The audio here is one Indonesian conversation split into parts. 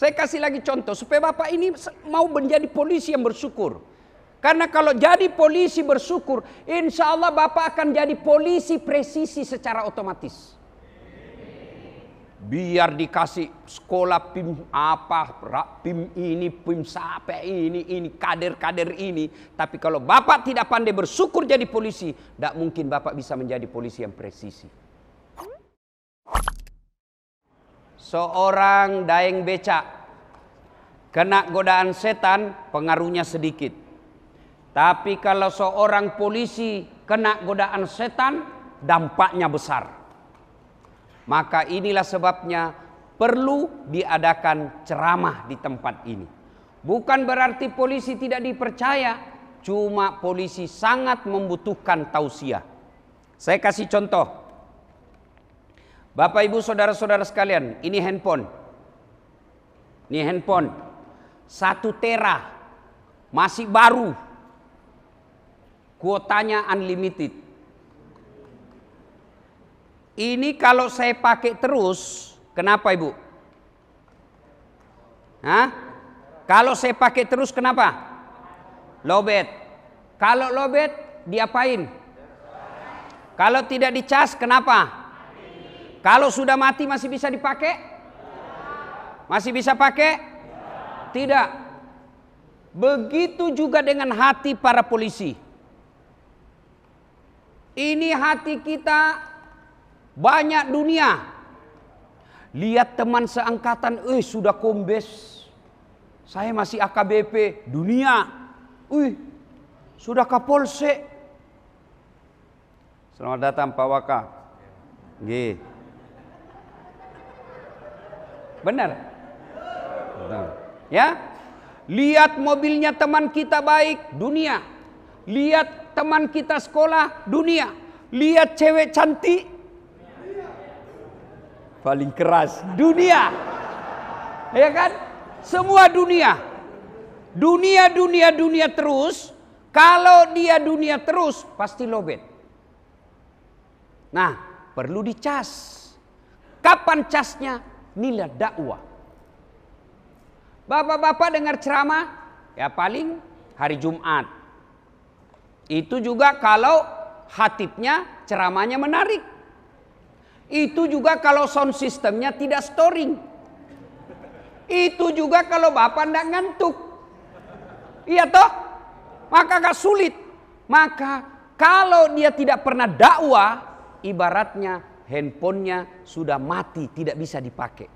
Saya kasih lagi contoh supaya Bapak ini mau menjadi polisi yang bersyukur. Karena kalau jadi polisi bersyukur, insya Allah Bapak akan jadi polisi presisi secara otomatis. Biar dikasih sekolah PIM apa, PIM ini, PIM sampai ini, kader-kader ini. Tapi kalau Bapak tidak pandai bersyukur jadi polisi, tidak mungkin Bapak bisa menjadi polisi yang presisi. Seorang daeng becak kena godaan setan, pengaruhnya sedikit. Tapi kalau seorang polisi kena godaan setan, dampaknya besar. Maka inilah sebabnya perlu diadakan ceramah di tempat ini. Bukan berarti polisi tidak dipercaya, cuma polisi sangat membutuhkan tausiah. Saya kasih contoh. Bapak Ibu saudara-saudara sekalian, ini handphone. Ini handphone 1 tera, masih baru. Kuotanya unlimited. Ini kalau saya pakai terus, kenapa Ibu? Hah? Kalau saya pakai terus kenapa? Lowbat. Kalau lowbat diapain? Kalau tidak dicas kenapa? Kalau sudah mati masih bisa dipakai? Masih bisa pakai? Tidak. Begitu juga dengan hati para polisi. Ini hati kita banyak dunia. Lihat teman seangkatan, sudah kombes. Saya masih AKBP, dunia. Sudah Kapolsek. Selamat datang Pak Waka. Nggih. Benar? Benar. Ya? Lihat mobilnya teman kita baik, dunia. Lihat teman kita sekolah, dunia. Lihat cewek cantik, paling keras, dunia. Ya kan? Semua dunia. Dunia terus. Kalau dia dunia terus, pasti lowbat. Nah, perlu dicas. Kapan casnya? Nilai dakwah. Bapak-bapak dengar ceramah, ya paling hari Jumat. Itu juga kalau khatibnya ceramahnya menarik. Itu juga kalau sound systemnya tidak storing. Itu juga kalau Bapak tidak ngantuk. Iya toh? Maka gak sulit. Maka kalau dia tidak pernah dakwah, ibaratnya handphonenya sudah mati, tidak bisa dipakai.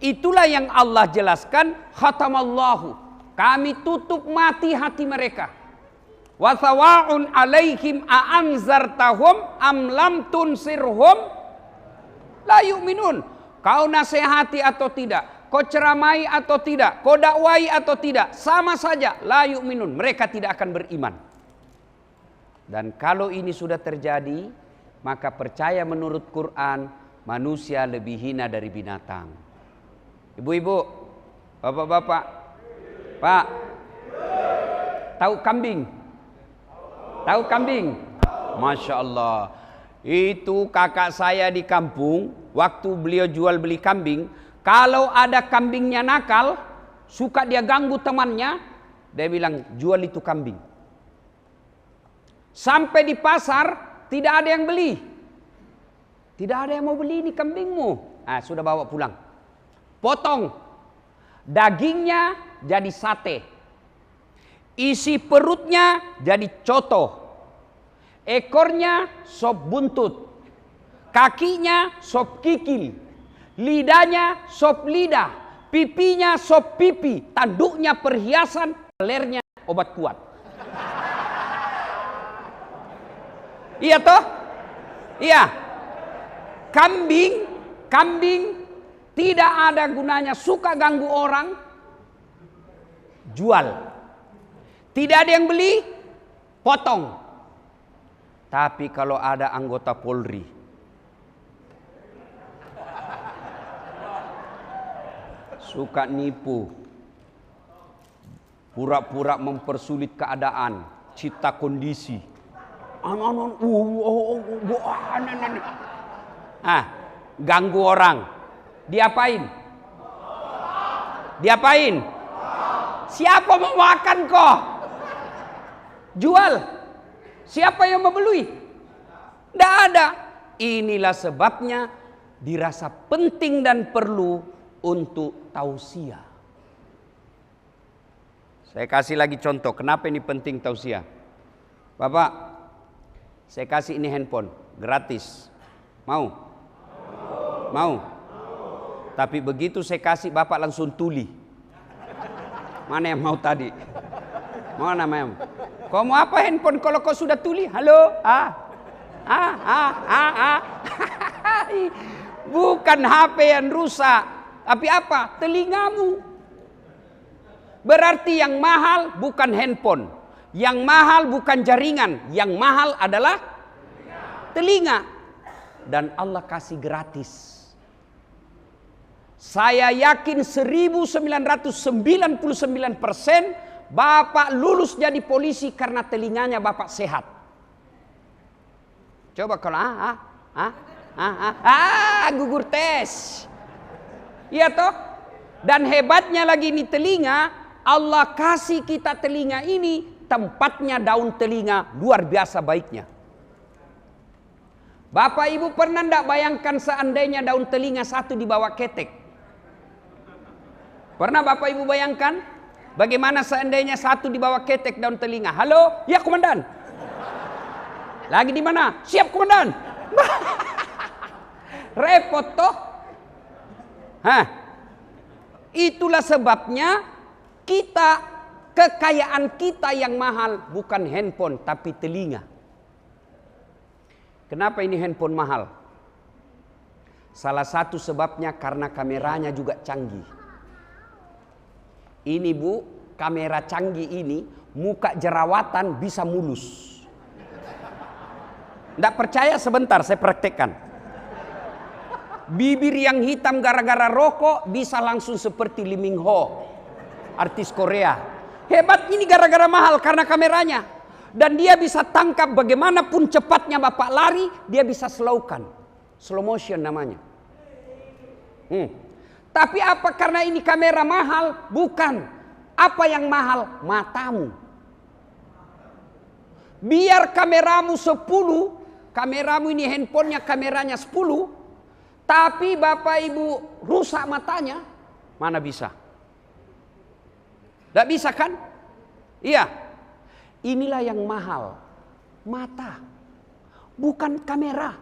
Itulah yang Allah jelaskan, khatamallahu, kami tutup mati hati mereka. Wa sawa'un alaihim a'anzartahum am lam tunsirhum la yu'minun. Kau nasihati atau tidak, kau ceramai atau tidak, kau dakwai atau tidak, sama saja, la yu'minun, mereka tidak akan beriman. Dan kalau ini sudah terjadi, maka percaya menurut Quran, manusia lebih hina dari binatang. Ibu-ibu, bapak-bapak, Pak, tahu kambing? Tahu kambing? Masya Allah. Itu kakak saya di kampung, waktu beliau jual beli kambing, kalau ada kambingnya nakal, suka dia ganggu temannya, dia bilang jual itu kambing. Sampai di pasar, tidak ada yang beli. Tidak ada yang mau beli ini kambingmu. Sudah bawa pulang. Potong. Dagingnya jadi sate. Isi perutnya jadi coto. Ekornya sop buntut. Kakinya sop kikil. Lidahnya sop lidah. Pipinya sop pipi. Tanduknya perhiasan. Lehernya obat kuat. Iya toh? Iya. Kambing tidak ada gunanya, suka ganggu orang, jual. Tidak ada yang beli, potong. Tapi kalau ada anggota Polri, suka nipu, pura-pura mempersulit keadaan, cipta kondisi. Ganggu orang. Diapain? Diapain? Siapa mau makan kok? Jual. Siapa yang mau beli? Tidak ada. Inilah sebabnya dirasa penting dan perlu untuk tausiah. Saya kasih lagi contoh. Kenapa ini penting tausiah? Bapak, saya kasih ini handphone gratis. Mau? Mau? Tapi begitu saya kasih, Bapak langsung tuli. Mana yang mau tadi? Mana yang? Kau mau apa handphone kalau kau sudah tuli? Halo? Bukan HP yang rusak, tapi apa? Telingamu. Berarti yang mahal bukan handphone, yang mahal bukan jaringan, yang mahal adalah telinga. Dan Allah kasih gratis. Saya yakin 1999% Bapak lulus jadi polisi karena telinganya Bapak sehat. Coba kalau gugur tes. Iya toh? Dan hebatnya lagi ini telinga, Allah kasih kita telinga ini, tempatnya daun telinga luar biasa baiknya. Bapak Ibu pernah enggak bayangkan seandainya daun telinga satu dibawa ketek? Pernah Bapak Ibu bayangkan? Bagaimana seandainya satu dibawa ketek daun telinga? Halo? Ya komandan. Lagi di mana? Siap komandan. Repot toh? Itulah sebabnya kekayaan kita yang mahal bukan handphone tapi telinga. Kenapa ini handphone mahal? Salah satu sebabnya karena kameranya juga canggih. Ini Bu, kamera canggih ini muka jerawatan bisa mulus. Tidak percaya sebentar saya praktekkan. Bibir yang hitam gara-gara rokok bisa langsung seperti Lee Min Ho, artis Korea. Hebat ini gara-gara mahal karena kameranya. Dan dia bisa tangkap bagaimanapun cepatnya Bapak lari, dia bisa slowkan. Slow motion namanya. Tapi apa karena ini kamera mahal? Bukan. Apa yang mahal? Matamu. Biar kameramu 10, kameramu ini handphonenya kameranya 10, tapi Bapak Ibu rusak matanya, mana bisa? Tidak bisa kan? Iya. Inilah yang mahal. Mata. Bukan kamera.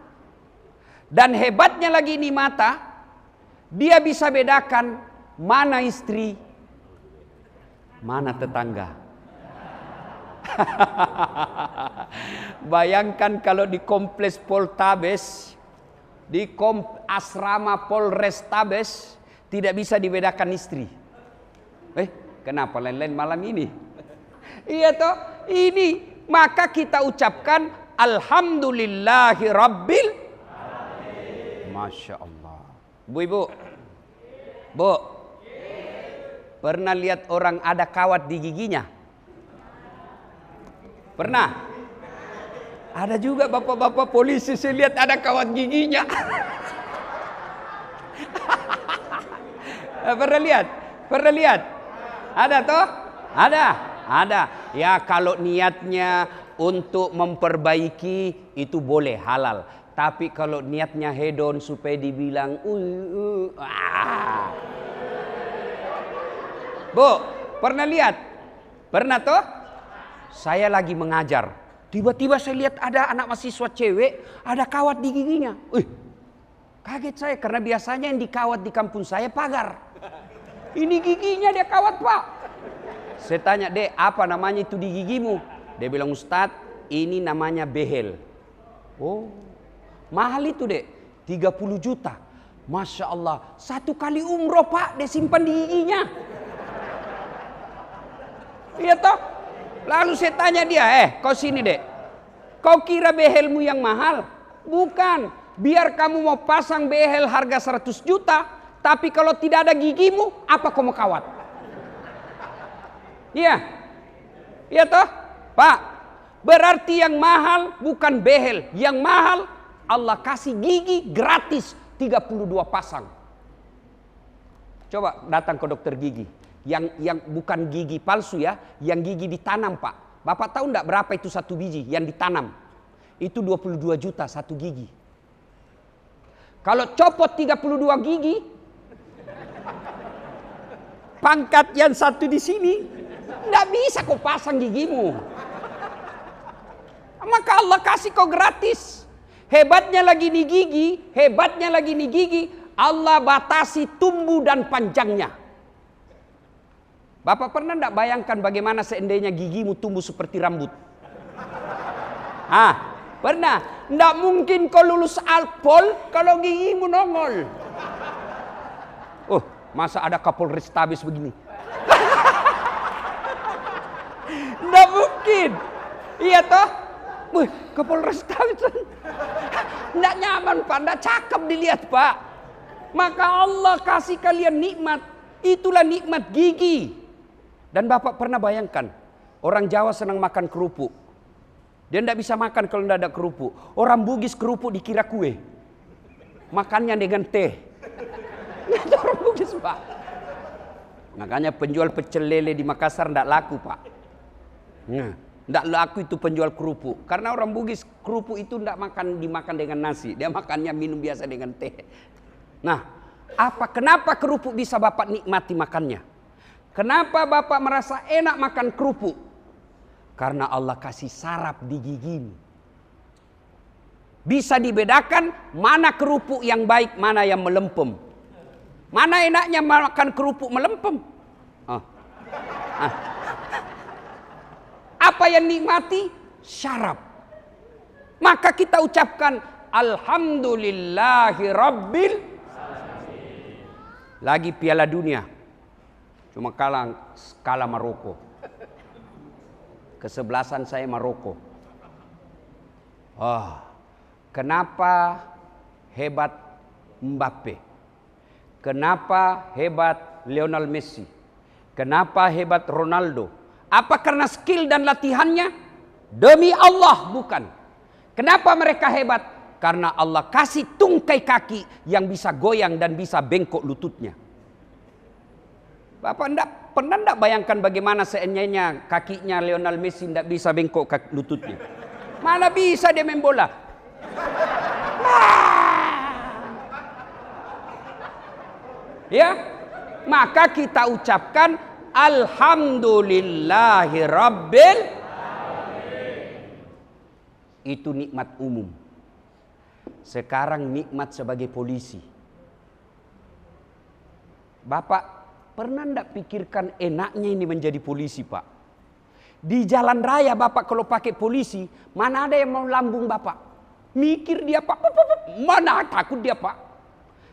Dan hebatnya lagi ini mata, dia bisa bedakan mana istri, mana tetangga. Bayangkan kalau di kompleks Poltabes, di asrama Polrestabes, tidak bisa dibedakan istri. Kenapa lain-lain malam ini? Iya toh, ini maka kita ucapkan Alhamdulillahi Rabbil Alamin. Masya Allah. Bu, pernah lihat orang ada kawat di giginya? Pernah? Ada juga bapak-bapak polisi saya lihat ada kawat giginya. Pernah lihat? Pernah lihat? Ada toh? Ada. Ya kalau niatnya untuk memperbaiki itu boleh halal. Tapi kalau niatnya hedon supaya dibilang Bu, pernah lihat? Pernah toh? Saya lagi mengajar. Tiba-tiba saya lihat ada anak mahasiswa cewek ada kawat di giginya. Kaget saya karena biasanya yang dikawat di kampung saya pagar. Ini giginya dia kawat, Pak. Saya tanya, "Dek, apa namanya itu di gigimu?" Dia bilang, "Ustadz, ini namanya behel." Oh, mahal itu, Dek. 30 juta. Masya Allah. 1 kali umroh, Pak, dia simpan di giginya. Iya toh? Lalu saya tanya dia, kau sini, Dek. Kau kira behelmu yang mahal? Bukan. Biar kamu mau pasang behel harga 100 juta, tapi kalau tidak ada gigimu, apa kau mau kawat? Iya. Iya toh? Pak, berarti yang mahal bukan behel. Yang mahal Allah kasih gigi gratis 32 pasang. Coba datang ke dokter gigi. Yang bukan gigi palsu ya, yang gigi ditanam Pak. Bapak tahu enggak berapa itu satu biji yang ditanam? Itu 22 juta satu gigi. Kalau copot 32 gigi, pangkat yang satu di sini, enggak bisa kau pasang gigimu. Maka Allah kasih kau gratis. Hebatnya lagi nih gigi, Allah batasi tumbuh dan panjangnya. Bapak pernah enggak bayangkan bagaimana seandainya gigimu tumbuh seperti rambut? Pernah? Enggak mungkin kau lulus Alpol kalau gigimu nongol. Masa ada Kapolrestabes begini? Enggak mungkin. Iya toh? Kapolrestabes. Enggak nyaman Pak, enggak cakep dilihat Pak. Maka Allah kasih kalian nikmat. Itulah nikmat gigi. Dan Bapak pernah bayangkan, orang Jawa senang makan kerupuk. Dia tidak bisa makan kalau tidak ada kerupuk. Orang Bugis kerupuk dikira kue. Makannya dengan teh. Itu orang Bugis Pak. Makanya penjual pecel lele di Makassar tidak laku Pak. Tidak laku itu penjual kerupuk. Karena orang Bugis kerupuk itu tidak dimakan dengan nasi. Dia makannya minum biasa dengan teh. Nah, kenapa kerupuk bisa Bapak nikmati makannya? Kenapa Bapak merasa enak makan kerupuk? Karena Allah kasih saraf di gigimu. Bisa dibedakan mana kerupuk yang baik, mana yang melempem. Mana enaknya makan kerupuk melempem? Apa yang nikmati? Syaraf. Maka kita ucapkan Alhamdulillahi Rabbil. Lagi Piala Dunia. Cuma kalah Maroko. Kesebelasan saya Maroko. Kenapa hebat Mbappe? Kenapa hebat Lionel Messi? Kenapa hebat Ronaldo? Apa karena skill dan latihannya? Demi Allah bukan. Kenapa mereka hebat? Karena Allah kasih tungkai kaki yang bisa goyang dan bisa bengkok lututnya. Bapak pernah enggak bayangkan bagaimana seandainya kakinya Lionel Messi enggak bisa bengkok lututnya? Mana bisa dia main bola? Ya, maka kita ucapkan Alhamdulillahi Rabbil. Itu nikmat umum. Sekarang nikmat sebagai polisi. Bapak pernah enggak pikirkan enaknya ini menjadi polisi Pak? Di jalan raya Bapak kalau pakai polisi, mana ada yang mau lambung Bapak? Mikir dia Pak, mana takut dia Pak?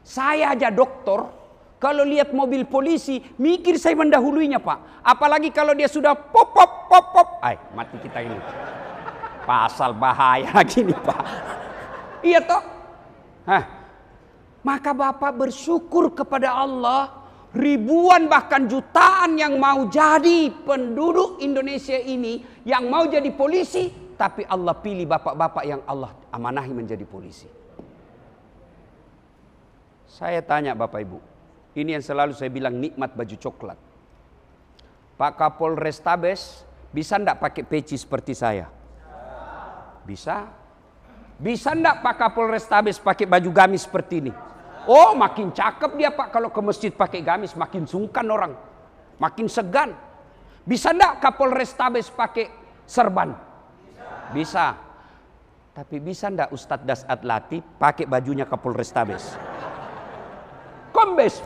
Saya aja dokter, kalau lihat mobil polisi, mikir saya mendahuluinya Pak. Apalagi kalau dia sudah pop. Mati kita ini. Pasal bahaya lagi nih Pak. Iya toh? Maka Bapak bersyukur kepada Allah. Ribuan bahkan jutaan yang mau jadi penduduk Indonesia ini, yang mau jadi polisi, tapi Allah pilih bapak-bapak yang Allah amanahi menjadi polisi. Saya tanya Bapak Ibu, ini yang selalu saya bilang nikmat baju coklat. Pak Kapolrestabes bisa enggak pakai peci seperti saya? Bisa. Bisa enggak Pak Kapolrestabes pakai baju gamis seperti ini? Makin cakep dia Pak, kalau ke masjid pakai gamis makin sungkan orang, makin segan. Bisa enggak Kapolrestabes pakai serban? Bisa. Tapi bisa enggak Ustadz Dasat Latif pakai bajunya Kapolrestabes? Kombes,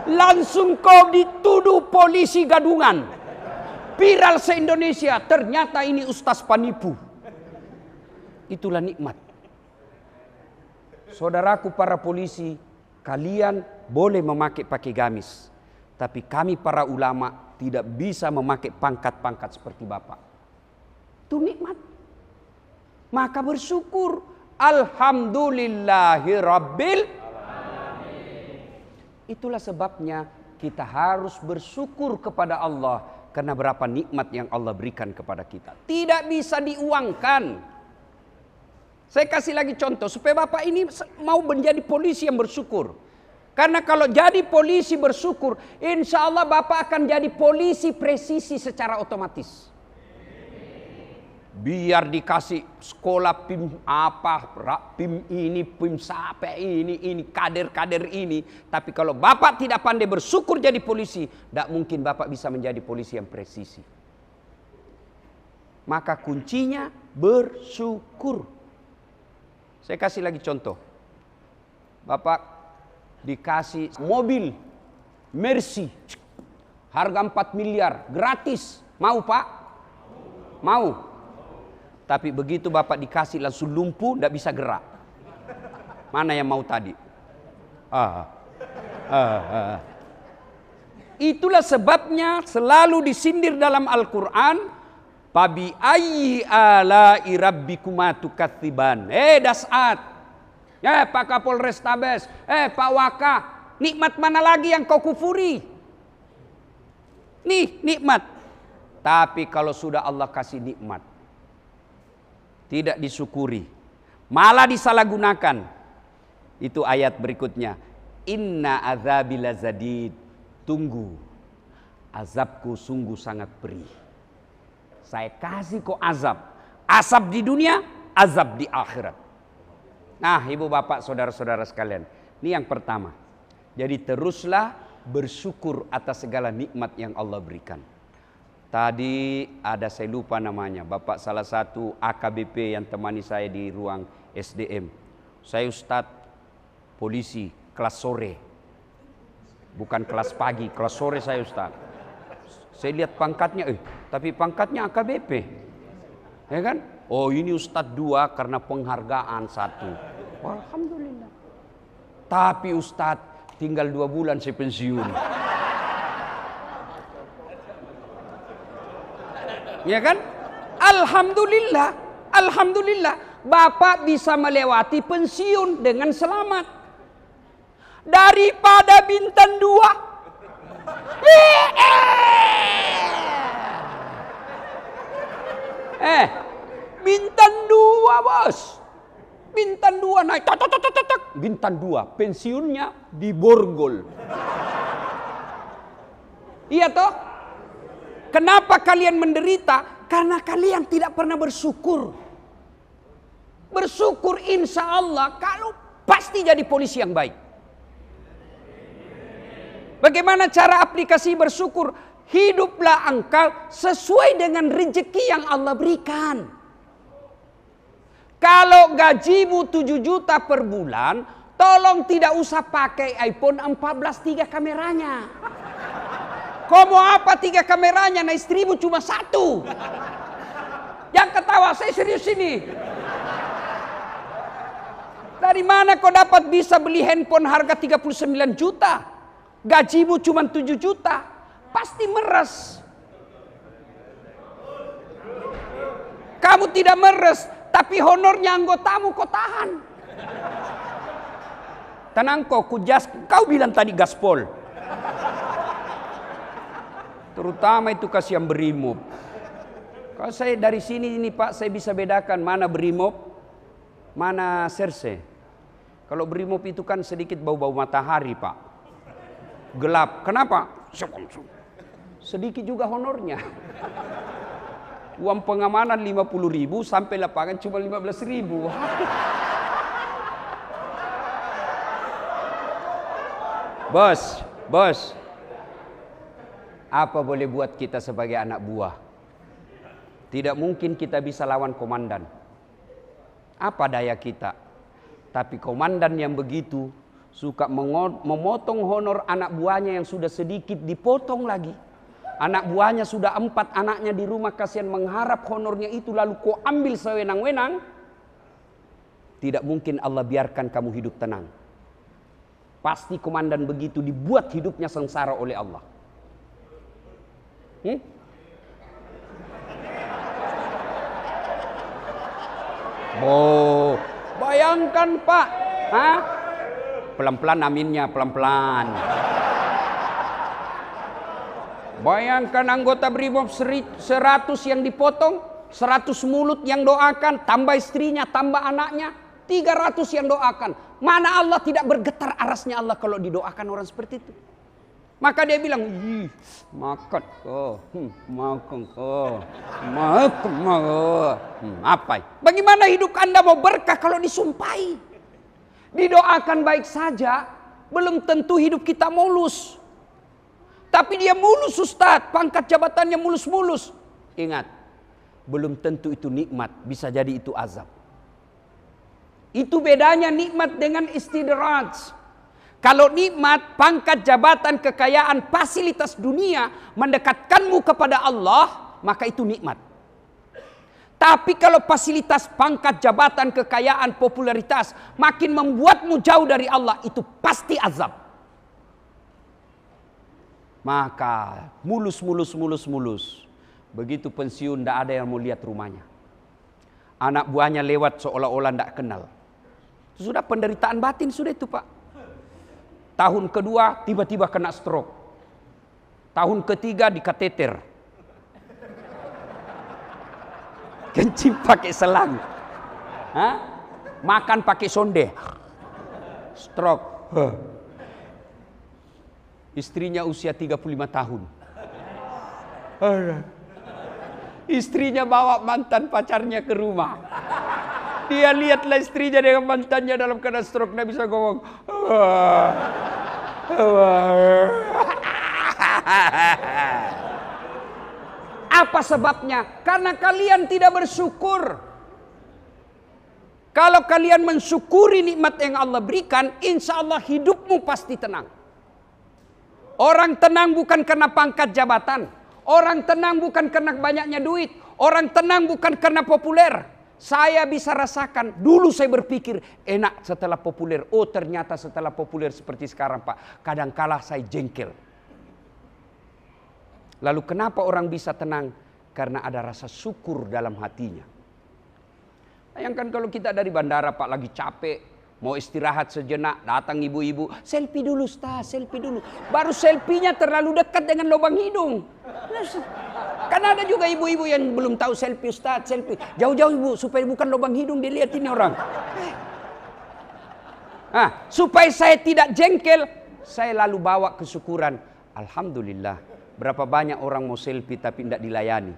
langsung kau dituduh polisi gadungan. Viral se-Indonesia, ternyata ini Ustaz penipu. Itulah nikmat. Saudaraku para polisi, kalian boleh pakai gamis. Tapi kami para ulama tidak bisa memakai pangkat-pangkat seperti Bapak. Itu nikmat. Maka bersyukur. Alhamdulillahi Rabbil. Itulah sebabnya kita harus bersyukur kepada Allah. Karena berapa nikmat yang Allah berikan kepada kita. Tidak bisa diuangkan. Saya kasih lagi contoh supaya Bapak ini mau menjadi polisi yang bersyukur. Karena kalau jadi polisi bersyukur, insya Allah Bapak akan jadi polisi presisi secara otomatis. Biar dikasih sekolah PIM apa, PIM ini, PIM sampai ini kader-kader ini. Tapi kalau Bapak tidak pandai bersyukur jadi polisi, tidak mungkin Bapak bisa menjadi polisi yang presisi. Maka kuncinya bersyukur. Saya kasih lagi contoh. Bapak dikasih mobil Mercy, harga 4 miliar, gratis. Mau Pak? Mau. Tapi begitu Bapak dikasih langsung lumpuh, tidak bisa gerak. Mana yang mau tadi? Itulah sebabnya selalu disindir dalam Al-Quran. Fabi ayyi ala'i rabbikuma tukatsiban. Dasat. Pak Kapolrestabes. Pak Waka. Nikmat mana lagi yang kau kufuri? Nih nikmat. Tapi kalau sudah Allah kasih nikmat, tidak disyukuri, malah disalahgunakan. Itu ayat berikutnya. Inna azabi lazadid. Tunggu, azabku sungguh sangat perih. Saya kasih kau azab. Azab di dunia, azab di akhirat. Nah, ibu bapak saudara-saudara sekalian, ini yang pertama. Jadi teruslah bersyukur atas segala nikmat yang Allah berikan. Tadi ada, saya lupa namanya, bapak salah satu AKBP yang temani saya di ruang SDM. Saya Ustadz polisi kelas sore, bukan kelas pagi, kelas sore saya Ustadz. Saya lihat pangkatnya, tapi pangkatnya AKBP, ya kan? Oh ini Ustadz 2 karena penghargaan 1. Alhamdulillah. Tapi Ustadz tinggal 2 bulan saya pensiun. Ya kan? Alhamdulillah, alhamdulillah, Bapak bisa melewati pensiun dengan selamat. Daripada bintang 2. Bintang 2 bos. Bintang 2 naik. Bintang 2 pensiunnya di Borgol. Iya toh? Kenapa kalian menderita? Karena kalian tidak pernah bersyukur. Bersyukur insya Allah kalau pasti jadi polisi yang baik. Bagaimana cara aplikasi bersyukur? Hiduplah engkau sesuai dengan rezeki yang Allah berikan. Kalau gajimu 7 juta per bulan, tolong tidak usah pakai iPhone 14 3 kameranya. Kau mau apa 3 kameranya? Nah istrimu cuma 1. Yang ketawa, saya serius ini. Dari mana kau dapat bisa beli handphone harga 39 juta? Gajimu cuma 7 juta. Pasti meres. Kamu tidak meres, tapi honornya anggotamu kau tahan. Tenang kau bilang tadi gaspol. Terutama itu kasih yang berimob. Kalau saya dari sini ini Pak, saya bisa bedakan mana berimob, mana serse. Kalau berimob itu kan sedikit bau-bau matahari Pak. Gelap. Kenapa? Sedikit juga honornya. Uang pengamanan 50.000 sampai lapangan cuma 15.000. Bos. Apa boleh buat kita sebagai anak buah? Tidak mungkin kita bisa lawan komandan. Apa daya kita? Tapi komandan yang begitu suka memotong honor anak buahnya yang sudah sedikit, dipotong lagi. Anak buahnya sudah 4 anaknya di rumah, kasihan mengharap honornya itu, lalu kau ambil sewenang-wenang. Tidak mungkin Allah biarkan kamu hidup tenang. Pasti komandan begitu dibuat hidupnya sengsara oleh Allah. Oh, bayangkan Pak, pelan-pelan aminnya, pelan-pelan. Bayangkan anggota Brimob 100 yang dipotong, 100 mulut yang doakan, tambah istrinya, tambah anaknya, 300 yang doakan. Mana Allah tidak bergetar arasnya Allah kalau didoakan orang seperti itu. Maka dia bilang, makan kok, makan kok, makan kok. Apa? Bagaimana hidup Anda mau berkah kalau disumpahi? Didoakan baik saja, belum tentu hidup kita mulus. Tapi dia mulus Ustaz, pangkat jabatannya mulus-mulus. Ingat, belum tentu itu nikmat, bisa jadi itu azab. Itu bedanya nikmat dengan istidraj. Kalau nikmat, pangkat, jabatan, kekayaan, fasilitas dunia mendekatkanmu kepada Allah, maka itu nikmat. Tapi kalau fasilitas, pangkat, jabatan, kekayaan, popularitas makin membuatmu jauh dari Allah, itu pasti azab. Maka mulus. Begitu pensiun, tidak ada yang mau lihat rumahnya. Anak buahnya lewat seolah-olah tidak kenal. Itu sudah penderitaan batin, sudah itu Pak. Tahun kedua tiba-tiba kena stroke. Tahun ketiga dikateter. Kencing pakai selang. Makan pakai sonde. Stroke. Istrinya usia 35 tahun. Istrinya bawa mantan pacarnya ke rumah. Dia lihatlah istrinya dengan mantannya dalam keadaan stroke. Dia bisa ngomong. Apa sebabnya? Karena kalian tidak bersyukur. Kalau kalian mensyukuri nikmat yang Allah berikan, insya Allah hidupmu pasti tenang. Orang tenang bukan karena pangkat jabatan. Orang tenang bukan karena banyaknya duit. Orang tenang bukan karena populer. Saya bisa rasakan, dulu saya berpikir enak setelah populer. Oh ternyata setelah populer seperti sekarang Pak, kadangkala saya jengkel. Lalu kenapa orang bisa tenang? Karena ada rasa syukur dalam hatinya. Bayangkan kalau kita dari bandara Pak lagi capek, mau istirahat sejenak, datang ibu-ibu, selfie dulu Ustaz, selfie dulu. Baru selfie-nya terlalu dekat dengan lubang hidung. Karena ada juga ibu-ibu yang belum tahu selfie Ustaz, selfie. Jauh-jauh ibu, supaya bukan lubang hidung dilihat ini orang. Supaya saya tidak jengkel, saya lalu bawa kesyukuran. Alhamdulillah, berapa banyak orang mau selfie tapi tidak dilayani.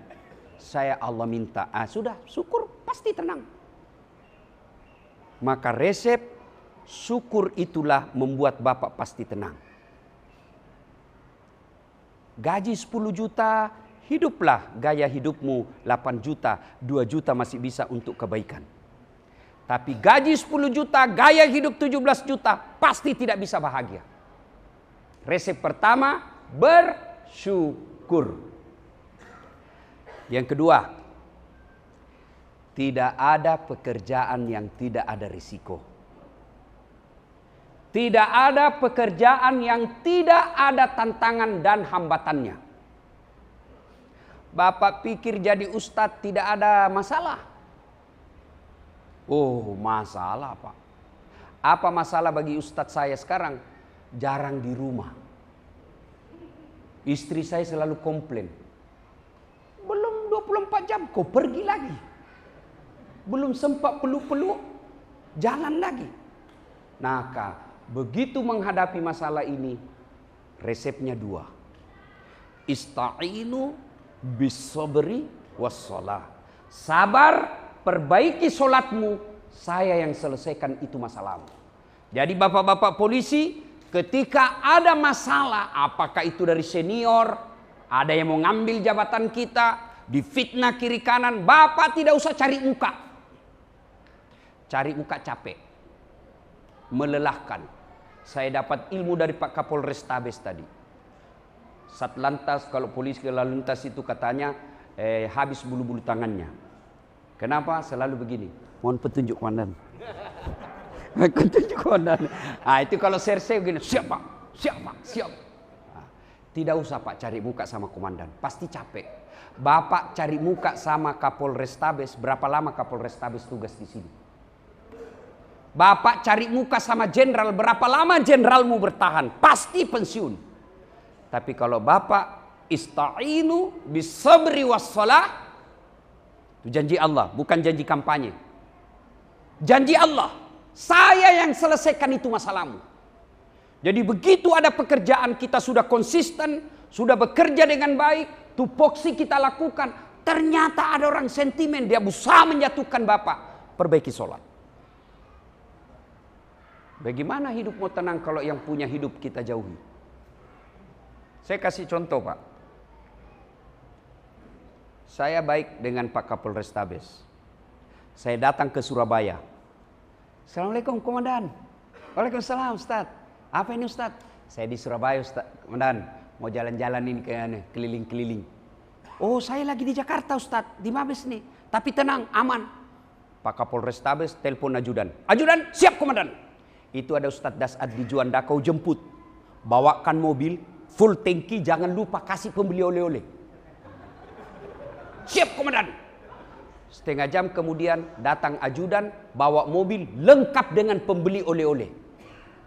Saya Allah minta, sudah syukur pasti tenang. Maka resep syukur itulah membuat Bapak pasti tenang. Gaji 10 juta, hiduplah gaya hidupmu 8 juta, 2 juta masih bisa untuk kebaikan. Tapi gaji 10 juta, gaya hidup 17 juta, pasti tidak bisa bahagia. Resep pertama, bersyukur. Yang kedua, tidak ada pekerjaan yang tidak ada risiko. Tidak ada pekerjaan yang tidak ada tantangan dan hambatannya. Bapak pikir jadi ustadz tidak ada masalah? Oh, masalah Pak. Apa masalah bagi ustadz saya sekarang? Jarang di rumah. Istri saya selalu komplain. Belum 24 jam, kau pergi lagi. Belum sempat peluk-peluk, jalan lagi. Maka begitu menghadapi masalah ini, resepnya 2. Ista'inu bis-sabri was-shalah. Sabar, perbaiki solatmu, saya yang selesaikan itu masalahmu. Jadi bapak-bapak polisi, ketika ada masalah, apakah itu dari senior, ada yang mau ngambil jabatan kita, difitnah kiri kanan, bapak tidak usah cari muka. Cari muka capek, melelahkan. Saya dapat ilmu dari Pak Kapolrestabes tadi. Satlantas, kalau polisi lalu lintas itu katanya habis bulu-bulu tangannya. Kenapa? Selalu begini. Mohon petunjuk komandan. Petunjuk komandan. Itu kalau serse begini, siap Pak, siap Pak, siap. Tidak usah Pak cari muka sama komandan, pasti capek. Bapak cari muka sama Kapolrestabes, berapa lama Kapolrestabes tugas di sini? Bapak cari muka sama jenderal, berapa lama jenderalmu bertahan? Pasti pensiun. Tapi kalau Bapak ista'inu bis-sabri was-shalah, itu janji Allah, bukan janji kampanye. Janji Allah. Saya yang selesaikan itu masalahmu. Jadi begitu ada pekerjaan kita sudah konsisten, sudah bekerja dengan baik, tupoksi kita lakukan. Ternyata ada orang sentimen, dia berusaha menjatuhkan Bapak. Perbaiki sholat. Bagaimana hidup mau tenang kalau yang punya hidup kita jauhi? Saya kasih contoh Pak. Saya baik dengan Pak Kapolres Tabes. Saya datang ke Surabaya. Assalamualaikum Komandan. Waalaikumsalam Ustaz. Apa ini Ustaz? Saya di Surabaya Ustaz. Komandan, mau jalan-jalan ini keliling-keliling. Oh saya lagi di Jakarta Ustaz, di Mabes nih. Tapi tenang, aman. Pak Kapolres Tabes telepon ajudan. Ajudan, siap Komandan. Itu ada Ustaz Dasad di Juanda, kau jemput. Bawakan mobil, full tangki, jangan lupa kasih pembeli oleh-oleh. Siap Komandan. Setengah jam kemudian datang ajudan, bawa mobil lengkap dengan pembeli oleh-oleh.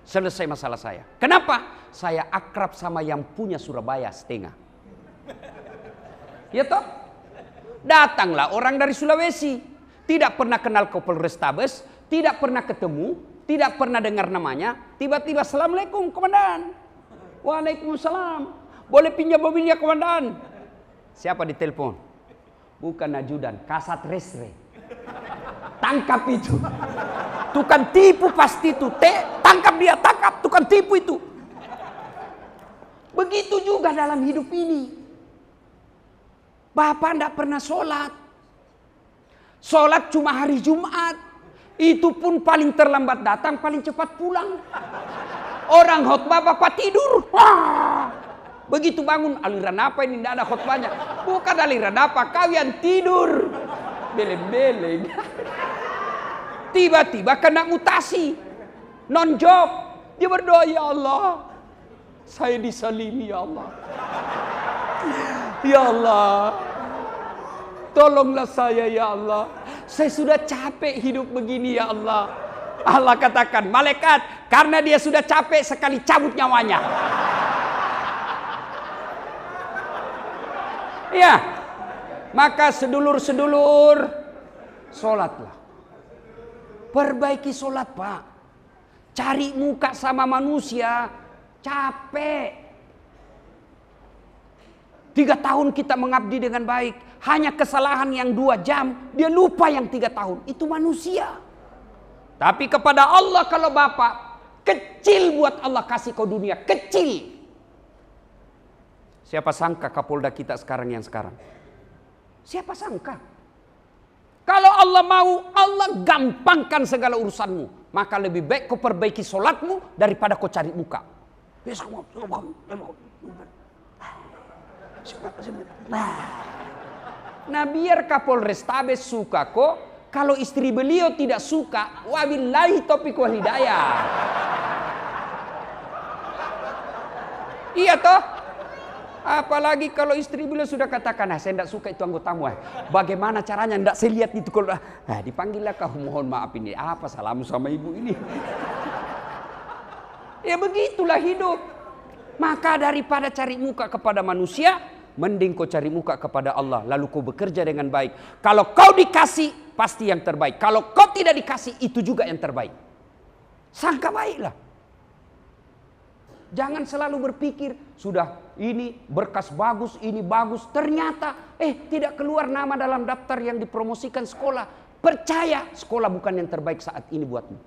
Selesai masalah saya. Kenapa? Saya akrab sama yang punya Surabaya setengah. Ya toh? Datanglah orang dari Sulawesi. Tidak pernah kenal Kapolres Tabes, tidak pernah ketemu, tidak pernah dengar namanya. Tiba-tiba, Assalamualaikum Komandan. Waalaikumsalam. Boleh pinjam mobilnya Komandan? Siapa ditelepon? Bukan ajudan, Kasat Resre. Tangkap itu. Tukang tipu pasti itu. Tangkap dia, tangkap tukang tipu itu. Begitu juga dalam hidup ini. Bapak tidak pernah sholat. Sholat cuma hari Jumat. Itu pun paling terlambat datang, paling cepat pulang. Orang khotbah Bapak tidur. Wah. Begitu bangun, aliran apa ini? Tidak ada khotbahnya. Bukan aliran apa, kau yang tidur. Beleng-beleng. Tiba-tiba kena mutasi. Non-job. Dia berdoa, ya Allah. Saya disalimi ya Allah. Ya Allah. Tolonglah saya ya Allah. Saya sudah capek hidup begini ya Allah. Allah katakan, malaikat, karena dia sudah capek sekali cabut nyawanya. Ya, maka sedulur-sedulur, sholatlah. Perbaiki sholat Pak. Cari muka sama manusia, capek. 3 tahun kita mengabdi dengan baik. Hanya kesalahan yang 2 jam, dia lupa yang 3 tahun. Itu manusia. Tapi kepada Allah kalau Bapak, kecil buat Allah kasih kau dunia, kecil. Siapa sangka Kapolda kita sekarang yang sekarang? Siapa sangka? Kalau Allah mau, Allah gampangkan segala urusanmu. Maka lebih baik kau perbaiki sholatmu daripada kau cari muka. Nah biar Kapolres Tabes suka kok. Kalau istri beliau tidak suka, wabillahi taufiq wal hidayah. Iya toh? Apalagi kalau istri beliau sudah katakan, saya tidak suka itu anggotamu. Bagaimana caranya? Tidak saya lihat itu. Dipanggillah kau, mohon maaf ini. Apa salahmu sama ibu ini? Ya begitulah hidup. Maka daripada cari muka kepada manusia, mending kau cari muka kepada Allah. Lalu kau bekerja dengan baik. Kalau kau dikasih, pasti yang terbaik. Kalau kau tidak dikasih, itu juga yang terbaik. Sangka baiklah. Jangan selalu berpikir, sudah ini berkas bagus, ini bagus. Ternyata, tidak keluar nama dalam daftar yang dipromosikan sekolah. Percaya, sekolah bukan yang terbaik saat ini buatmu.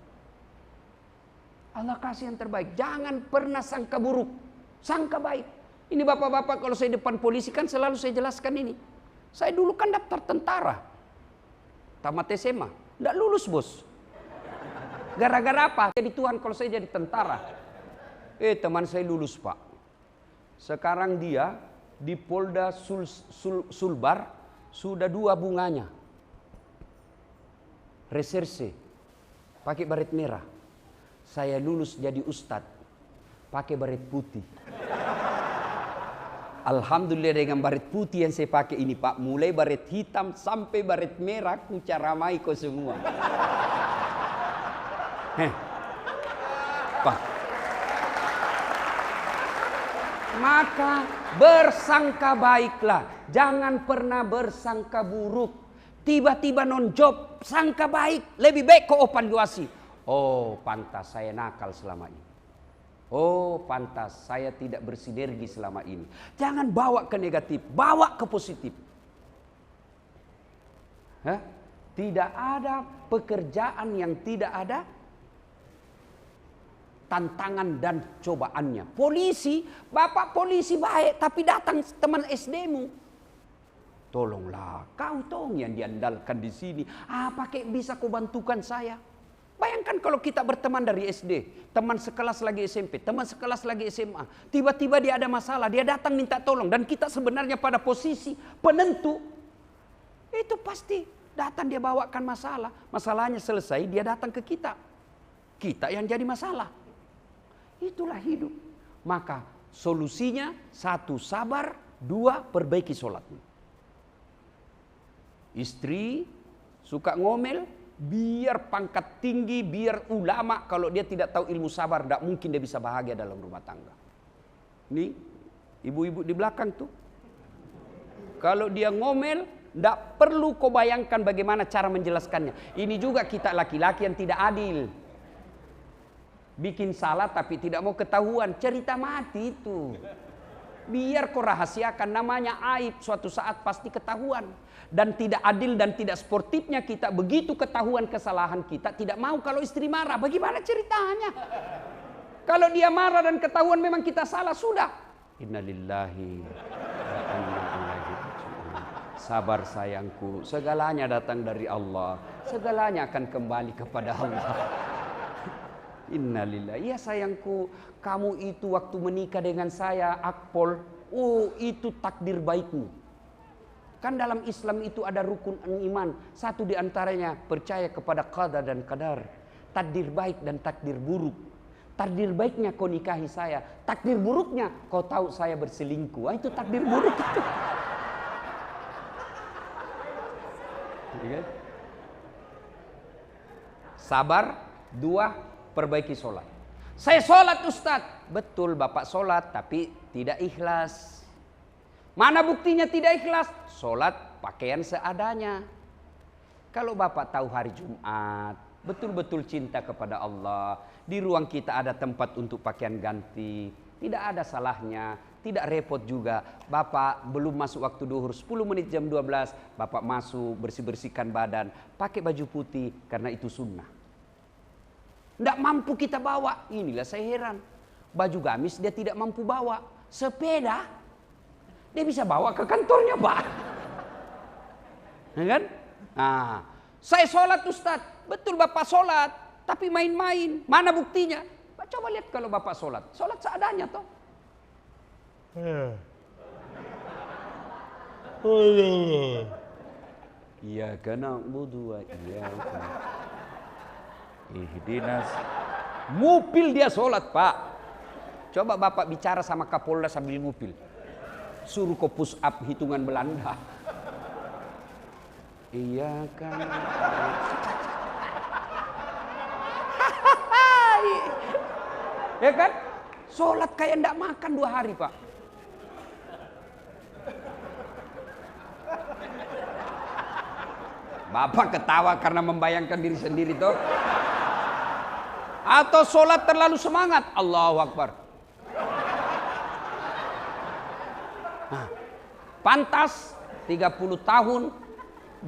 Allah kasih yang terbaik. Jangan pernah sangka buruk. Sangka baik. Ini bapak-bapak kalau saya depan polisi kan selalu saya jelaskan ini. Saya dulu kan daftar tentara. Tamat SMA. Tidak lulus bos. Gara-gara apa? Jadi Tuhan kalau saya jadi tentara. Teman saya lulus Pak. Sekarang dia di Polda Sulbar sudah 2 bunganya. Reserse. Pakai baret merah. Saya lulus jadi ustadz. Pakai baret putih. Alhamdulillah dengan baret putih yang saya pakai ini Pak. Mulai baret hitam sampai baret merah. Ku caramai kau semua. Pak. Maka bersangka baiklah. Jangan pernah bersangka buruk. Tiba-tiba non job, sangka baik. Lebih baik kau opan juasi. Oh, pantas saya nakal selama ini. Oh, pantas saya tidak bersinergi selama ini. Jangan bawa ke negatif, bawa ke positif. Hah? Tidak ada pekerjaan yang tidak ada tantangan dan cobaannya. Polisi, bapak polisi baik, tapi datang teman SD-mu. Tolonglah, kau tong yang diandalkan di sini. Pakai bisa kau bantukan saya? Bayangkan kalau kita berteman dari SD, teman sekelas lagi SMP, teman sekelas lagi SMA. Tiba-tiba dia ada masalah, dia datang minta tolong. Dan kita sebenarnya pada posisi penentu. Itu pasti datang dia bawakan masalah. Masalahnya selesai, dia datang ke kita. Kita yang jadi masalah. Itulah hidup. Maka solusinya, 1, sabar. 2, perbaiki sholatmu. Istri suka ngomel, biar pangkat tinggi, biar ulama, kalau dia tidak tahu ilmu sabar, tidak mungkin dia bisa bahagia dalam rumah tangga. Nih, ibu-ibu di belakang tuh. Kalau dia ngomel, tidak perlu kau bayangkan bagaimana cara menjelaskannya. Ini juga kita laki-laki yang tidak adil. Bikin salah tapi tidak mau ketahuan, cerita mati itu. Biar kau rahasiakan, namanya aib, suatu saat pasti ketahuan. Dan tidak adil dan tidak sportifnya kita, begitu ketahuan kesalahan kita, tidak mau kalau istri marah. Bagaimana ceritanya? Kalau dia marah dan ketahuan memang kita salah, sudah. Innalillahi wa inna ilaihi raji'un. Sabar sayangku, segalanya datang dari Allah. Segalanya akan kembali kepada Allah. Innalillahi. Ya sayangku, kamu itu waktu menikah dengan saya, akpol, itu takdir baikmu. Kan dalam Islam itu ada rukun iman. Satu di antaranya percaya kepada qada dan qadar. Takdir baik dan takdir buruk. Takdir baiknya kau nikahi saya. Takdir buruknya kau tahu saya berselingkuh. Itu takdir buruk itu. Sabar. 2, perbaiki sholat. Saya sholat Ustadz. Betul bapak sholat tapi tidak ikhlas. Mana buktinya tidak ikhlas? Sholat pakaian seadanya. Kalau bapak tahu hari Jumat, betul-betul cinta kepada Allah, di ruang kita ada tempat untuk pakaian ganti, tidak ada salahnya, tidak repot juga. Bapak belum masuk waktu duhur, 10 menit jam 12, bapak masuk bersih-bersihkan badan, pakai baju putih karena itu sunnah. Tidak mampu kita bawa, inilah saya heran. Baju gamis dia tidak mampu bawa, sepeda dia bisa bawa ke kantornya, Pak. Ya kan? Nah, saya sholat Ustadz. Betul bapak sholat, tapi main-main. Mana buktinya? Coba lihat kalau bapak sholat. Sholat seadanya toh. Iya karena budu iya. Ihdinas. Ngupil dia sholat, Pak. Coba bapak bicara sama Kapolda sambil ngupil. Suruh kau push up hitungan Belanda. Iya kan. Ya kan? Sholat kayak ndak makan 2 hari, Pak. Bapak ketawa karena membayangkan diri sendiri toh. Atau sholat terlalu semangat. Allahu Akbar. Nah, pantas 30 tahun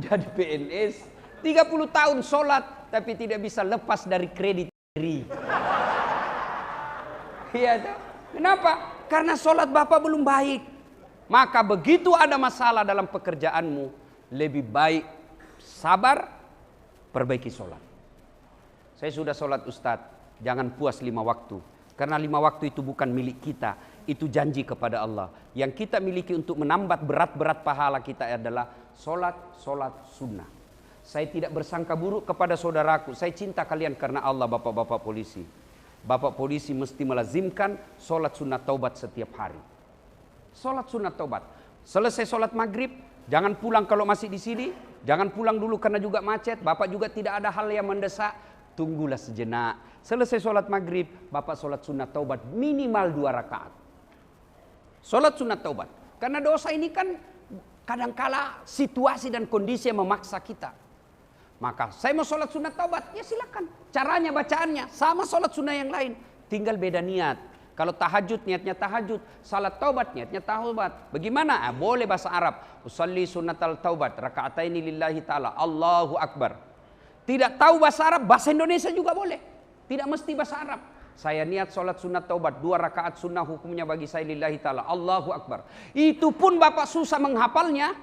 jadi PNS, 30 tahun sholat tapi tidak bisa lepas dari kredit diri. Iya, kenapa? Karena sholat bapak belum baik. Maka begitu ada masalah dalam pekerjaanmu, lebih baik sabar, perbaiki sholat. Saya sudah sholat Ustadz, jangan puas 5 waktu. Karena 5 waktu itu bukan milik kita, itu janji kepada Allah. Yang kita miliki untuk menambah berat-berat pahala kita adalah sholat sunnah. Saya tidak bersangka buruk kepada saudaraku, saya cinta kalian karena Allah bapak-bapak polisi. Bapak polisi mesti melazimkan sholat sunnah taubat setiap hari. Sholat sunnah taubat. Selesai sholat maghrib, jangan pulang kalau masih di sini. Jangan pulang dulu karena juga macet. Bapak juga tidak ada hal yang mendesak. Tunggulah sejenak. Selesai sholat maghrib, bapak sholat sunnah taubat minimal 2 rakaat. Sholat sunnah taubat. Karena dosa ini kan kadangkala situasi dan kondisi yang memaksa kita. Maka saya mau sholat sunat taubat, ya silakan. Caranya, bacaannya sama sholat sunnah yang lain, tinggal beda niat. Kalau tahajud niatnya tahajud, salat taubat niatnya taubat. Bagaimana? Boleh bahasa Arab. Usalli sunnatal taubat raka'ataini lillahi ta'ala. Allahu Akbar. Tidak tahu bahasa Arab, bahasa Indonesia juga boleh. Tidak mesti bahasa Arab. Saya niat sholat sunat taubat 2 rakaat sunnah, hukumnya bagi saya lillahi ta'ala. Allahu Akbar. Itu pun Bapak susah menghafalnya.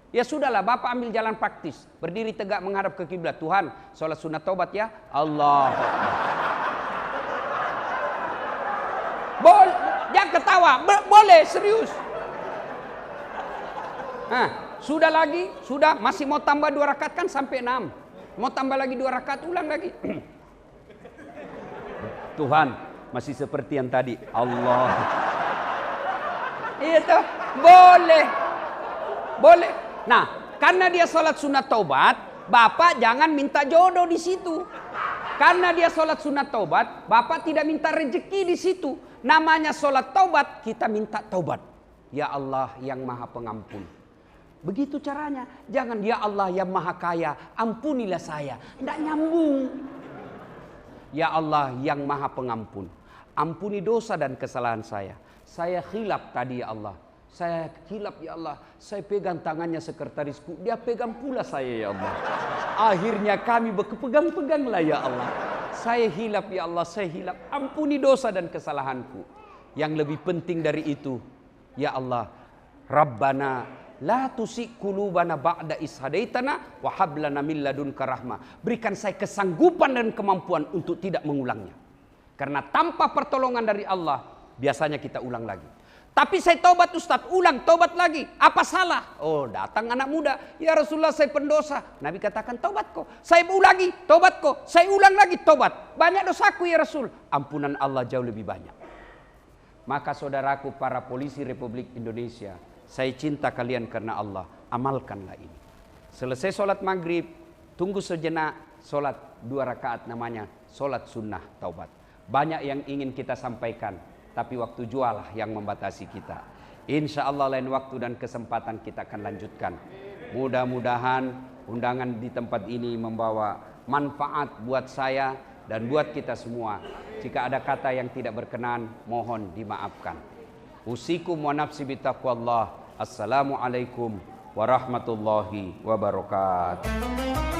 Ya sudahlah, Bapak ambil jalan praktis. Berdiri tegak menghadap ke kiblat. Tuhan, sholat sunat taubat ya. Allah. Jangan ketawa. Boleh, serius. Nah, sudah lagi, sudah masih mau tambah 2 rakaat kan sampai 6. Mau tambah lagi 2 rakaat, ulang lagi. Tuhan, masih seperti yang tadi. Allah. Itu boleh. Boleh. Nah, karena dia sholat sunat taubat, Bapak jangan minta jodoh di situ. Karena dia sholat sunat taubat, Bapak tidak minta rezeki di situ. Namanya sholat taubat, kita minta taubat. Ya Allah yang maha pengampun. Begitu caranya. Jangan ya Allah yang maha kaya, ampunilah saya. Tidak nyambung. Ya Allah yang maha pengampun, ampuni dosa dan kesalahan saya. Saya khilaf tadi ya Allah. Saya hilap ya Allah, saya pegang tangannya sekretarisku, dia pegang pula saya ya Allah. Akhirnya kami berpegang-peganglah ya Allah. Saya hilap ya Allah, saya hilap. Ampuni dosa dan kesalahanku. Yang lebih penting dari itu, ya Allah, Rabbana la tusik qulubana ba'da is hadaitana wa hab lana min ladunka rahmah. Berikan saya kesanggupan dan kemampuan untuk tidak mengulangnya. Karena tanpa pertolongan dari Allah, biasanya kita ulang lagi. Tapi saya taubat Ustaz, ulang taubat lagi. Apa salah? Oh, datang anak muda. Ya Rasulullah, saya pendosa. Nabi katakan taubat kok. Saya ulangi, taubat kok. Saya ulang lagi, taubat. Banyak dosaku ya Rasul. Ampunan Allah jauh lebih banyak. Maka saudaraku para polisi Republik Indonesia, saya cinta kalian karena Allah. Amalkanlah ini. Selesai sholat maghrib, tunggu sejenak, sholat 2 rakaat namanya sholat sunnah taubat. Banyak yang ingin kita sampaikan, tapi waktu jualah yang membatasi kita. Insya Allah lain waktu dan kesempatan kita akan lanjutkan. Mudah-mudahan undangan di tempat ini membawa manfaat buat saya dan buat kita semua. Jika ada kata yang tidak berkenan, mohon dimaafkan. Usikum wa nafsi bitaqwallah. Assalamualaikum warahmatullahi wabarakatuh.